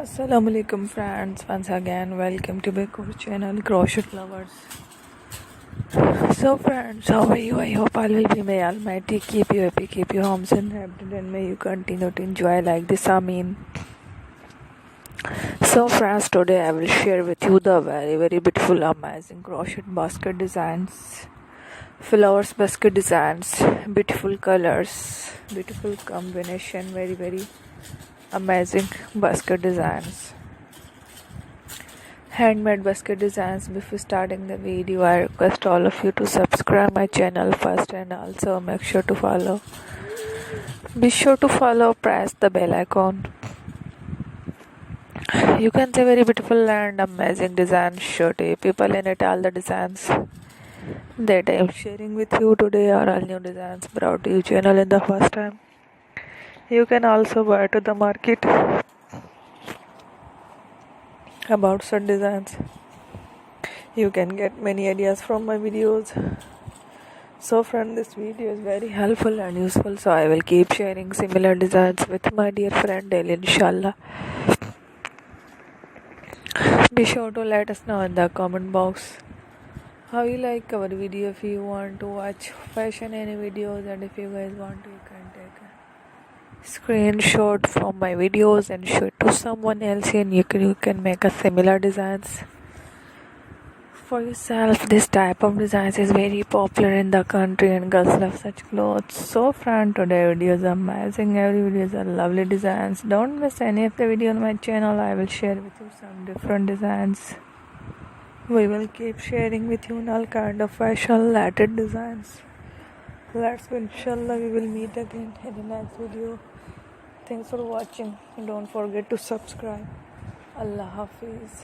Assalamualaikum friends, once again welcome to my channel Crochet Lovers. So friends, how are you? I hope all will be may Almighty keep you happy, keep you homes and happy, and may you continue to enjoy like this. Amin. So friends, today I will share with you the very beautiful amazing crochet basket designs, flowers basket designs, beautiful colors, beautiful combination, very amazing basket designs, handmade basket designs. Before starting the video, I request all of you to subscribe my channel first and also be sure to follow, press the bell icon. You can see very beautiful and amazing designs, show to people in it, all the designs that I am sharing with you today are all new designs brought to your channel in the first time. You can also buy to the market about such designs. You can get many ideas from my videos. So friend, this video is very helpful and useful, so I will keep sharing similar designs with my dear friend daily, inshallah. Be sure to let us know in the comment box how you like our video. If you want to watch fashion any videos, and if you guys want to, you can take a screenshot from my videos and show it to someone else, and you can make a similar designs for yourself. This type of designs is very popular in the country and girls love such clothes. So friend, today video is amazing. Every video is a lovely designs. Don't miss any of the video on my channel. I will share with you some different designs. We will keep sharing with you all kind of fashion related designs. Let's go, inshallah. We will meet again in the next video. Thanks for watching. Don't forget to subscribe. Allah Hafiz.